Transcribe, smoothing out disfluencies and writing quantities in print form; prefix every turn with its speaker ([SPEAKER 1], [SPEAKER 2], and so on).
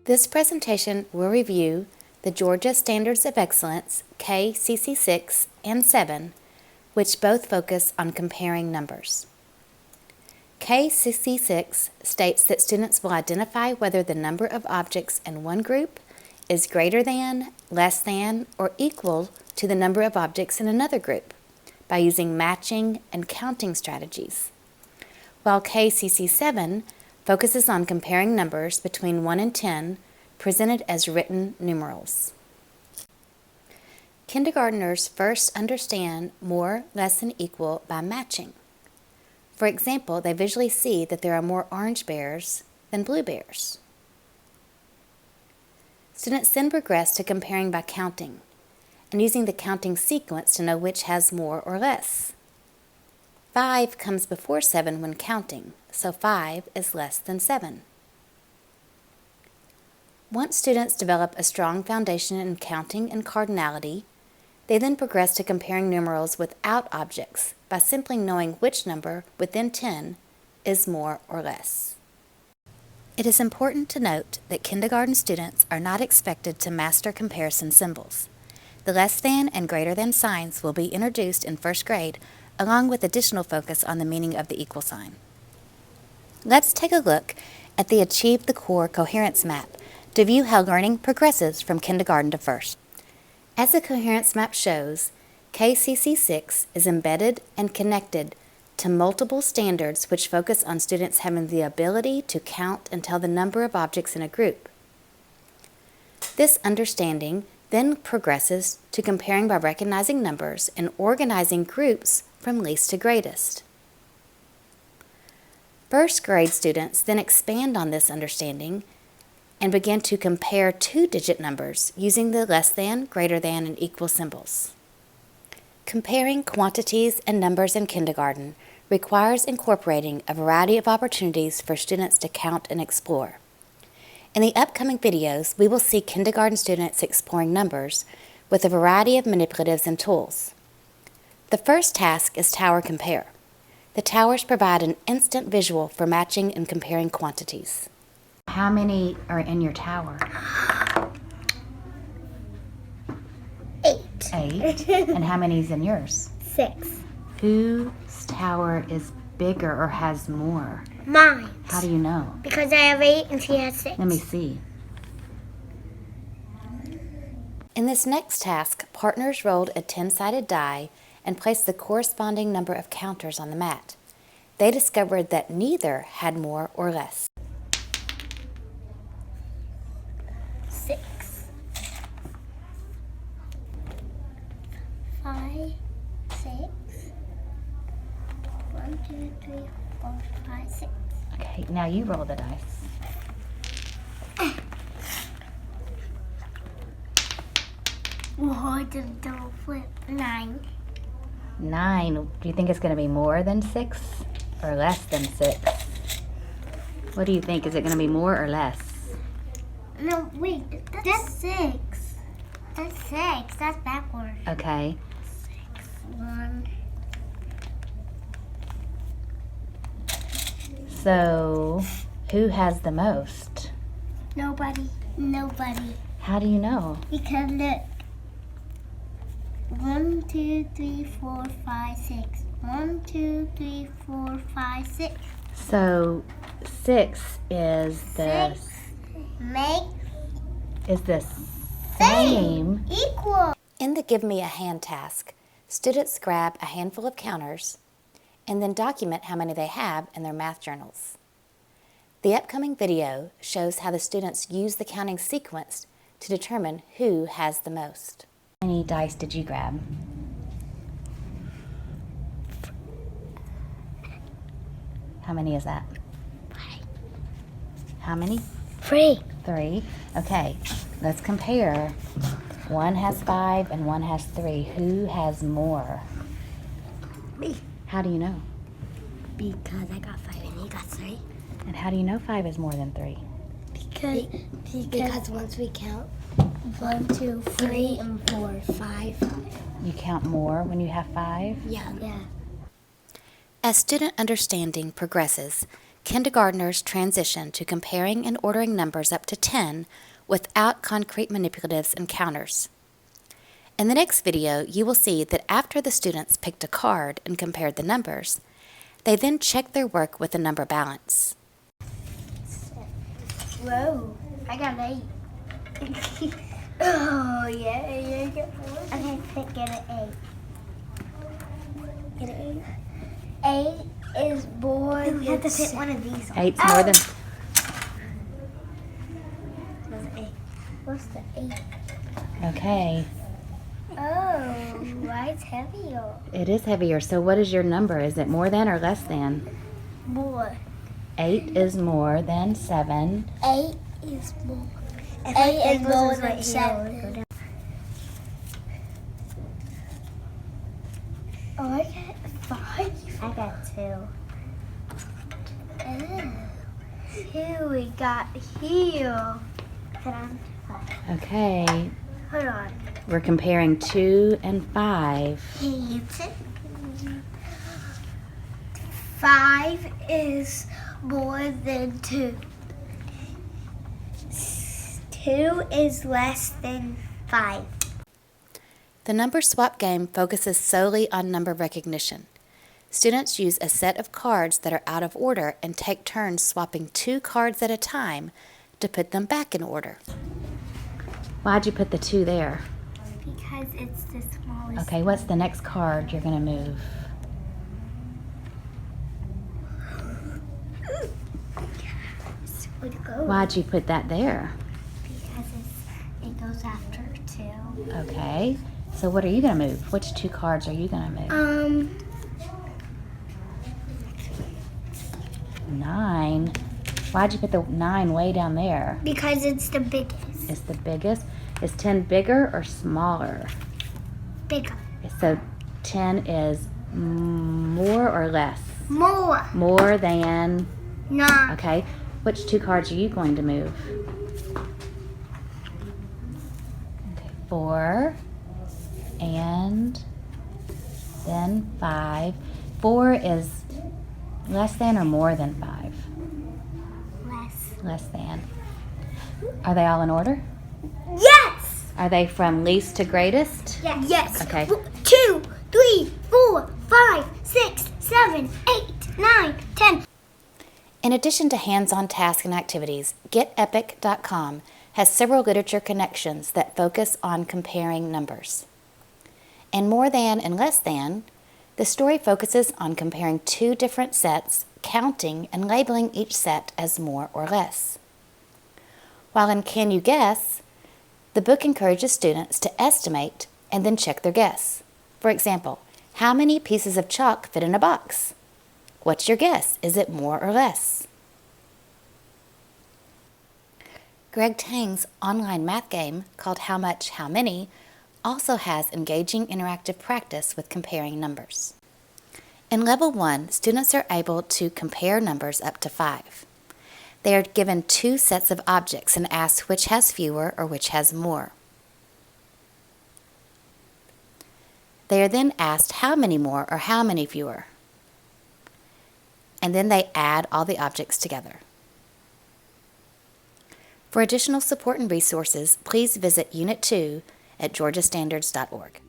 [SPEAKER 1] This presentation will review the Georgia Standards of Excellence KCC 6 and 7, which both focus on comparing numbers. KCC 6 states that students will identify whether the number of objects in one group is greater than, less than, or equal to the number of objects in another group by using matching and counting strategies, while KCC 7 focuses on comparing numbers between 1 and 10 presented as written numerals. Kindergartners first understand more, less, and equal by matching. For example, they visually see that there are more orange bears than blue bears. Students then progress to comparing by counting and using the counting sequence to know which has more or less. 5 comes before 7 when counting, so 5 is less than 7. Once students develop a strong foundation in counting and cardinality, they then progress to comparing numerals without objects by simply knowing which number within 10 is more or less. It is important to note that kindergarten students are not expected to master comparison symbols. The less than and greater than signs will be introduced in first grade, along with additional focus on the meaning of the equal sign. Let's take a look at the Achieve the Core Coherence Map to view how learning progresses from kindergarten to first. As the Coherence Map shows, KCC 6 is embedded and connected to multiple standards which focus on students having the ability to count and tell the number of objects in a group. This understanding then progresses to comparing by recognizing numbers and organizing groups from least to greatest. First grade students then expand on this understanding and begin to compare two-digit numbers using the less than, greater than, and equal symbols. Comparing quantities and numbers in kindergarten requires incorporating a variety of opportunities for students to count and explore. In the upcoming videos, we will see kindergarten students exploring numbers with a variety of manipulatives and tools. The first task is Tower Compare. The towers provide an instant visual for matching and comparing quantities. How many are in your tower?
[SPEAKER 2] 8.
[SPEAKER 1] 8. And how many is in yours?
[SPEAKER 2] 6.
[SPEAKER 1] Whose tower is bigger or has more?
[SPEAKER 2] Mine.
[SPEAKER 1] How do you know?
[SPEAKER 2] Because I have 8 and she has 6.
[SPEAKER 1] Let me see. In this next task, partners rolled a 10-sided die and placed the corresponding number of counters on the mat. They discovered that neither had more or less.
[SPEAKER 2] 6. 5, 6. 1, 2, 3, 4, 5, 6.
[SPEAKER 1] Okay, now you roll the dice.
[SPEAKER 2] Whoa, I did a double flip. 9.
[SPEAKER 1] 9. Do you think it's going to be more than 6 or less than 6? What do you think? Is it going to be more or less?
[SPEAKER 2] No, wait. That's 6. That's 6. That's backwards.
[SPEAKER 1] Okay.
[SPEAKER 2] 6. 1.
[SPEAKER 1] So, who has the most?
[SPEAKER 2] Nobody. Nobody.
[SPEAKER 1] How do you know?
[SPEAKER 2] Because look. 1, 2, 3, 4, 5, 6. 1, 2, 3, 4, 5, 6.
[SPEAKER 1] So 6 is the
[SPEAKER 2] 6 make
[SPEAKER 1] same.
[SPEAKER 2] Equal.
[SPEAKER 1] In the Give Me a Hand task, students grab a handful of counters and then document how many they have in their math journals. The upcoming video shows how the students use the counting sequence to determine who has the most. How many dice did you grab? How many is that?
[SPEAKER 2] 3.
[SPEAKER 1] How many?
[SPEAKER 2] 3.
[SPEAKER 1] 3. Okay, let's compare. One has 5 and one has 3. Who has more?
[SPEAKER 2] Me.
[SPEAKER 1] How do you know?
[SPEAKER 2] Because I got 5 and you got 3.
[SPEAKER 1] And how do you know 5 is more than 3?
[SPEAKER 2] Because once we count 1, 2, 3, and 4, 5.
[SPEAKER 1] You count more when you have 5?
[SPEAKER 2] Yeah.
[SPEAKER 1] As student understanding progresses, kindergartners transition to comparing and ordering numbers up to 10 without concrete manipulatives and counters. In the next video, you will see that after the students picked a card and compared the numbers, they then checked their work with the number balance.
[SPEAKER 2] Whoa, I got 8. Oh, yeah, I got 4. Okay, get an 8. Get an 8. 8 is more than... We have to pick one of these.
[SPEAKER 1] 8's more than...
[SPEAKER 2] What's the 8?
[SPEAKER 1] Okay.
[SPEAKER 2] Oh, why it's heavier?
[SPEAKER 1] It is heavier. So what is your number? Is it more than or less than?
[SPEAKER 2] More.
[SPEAKER 1] 8 is more than 7.
[SPEAKER 2] 8 is more. 8 is more than 7. Oh, I got 5. I got 2. Oh, 2 we got here. Put on 5.
[SPEAKER 1] Okay.
[SPEAKER 2] Hold on.
[SPEAKER 1] We're comparing 2 and 5.
[SPEAKER 2] 5 is more than 2. 2 is less than 5.
[SPEAKER 1] The number swap game focuses solely on number recognition. Students use a set of cards that are out of order and take turns swapping 2 cards at a time to put them back in order. Why'd you put the 2 there?
[SPEAKER 2] Because it's the smallest.
[SPEAKER 1] Okay, what's the next card you're going to move? Why'd you put that there?
[SPEAKER 2] Because it goes after 2.
[SPEAKER 1] Okay, so what are you going to move? Which 2 cards are you going to move? 9. Why'd you put the 9 way down there?
[SPEAKER 2] Because it's the biggest.
[SPEAKER 1] It's the biggest. Is 10 bigger or smaller?
[SPEAKER 2] Bigger.
[SPEAKER 1] So 10 is more or less?
[SPEAKER 2] More.
[SPEAKER 1] More than?
[SPEAKER 2] 9.
[SPEAKER 1] Okay. Which 2 cards are you going to move? Okay, 4 and then 5. 4 is less than or more than 5?
[SPEAKER 2] Less.
[SPEAKER 1] Less than. Are they all in order?
[SPEAKER 2] Yes.
[SPEAKER 1] Are they from least to greatest?
[SPEAKER 2] Yes. Yes.
[SPEAKER 1] Okay.
[SPEAKER 2] 2, 3, 4, 5, 6, 7, 8, 9, 10.
[SPEAKER 1] In addition to hands-on tasks and activities, GetEpic.com has several literature connections that focus on comparing numbers. In More Than and Less Than, the story focuses on comparing 2 different sets, counting and labeling each set as more or less. While in Can You Guess, the book encourages students to estimate and then check their guess. For example, how many pieces of chalk fit in a box? What's your guess? Is it more or less? Greg Tang's online math game called How Much, How Many also has engaging interactive practice with comparing numbers. In Level 1, students are able to compare numbers up to 5. They are given 2 sets of objects and asked which has fewer or which has more. They are then asked how many more or how many fewer. And then they add all the objects together. For additional support and resources, please visit Unit 2 at GeorgiaStandards.Org.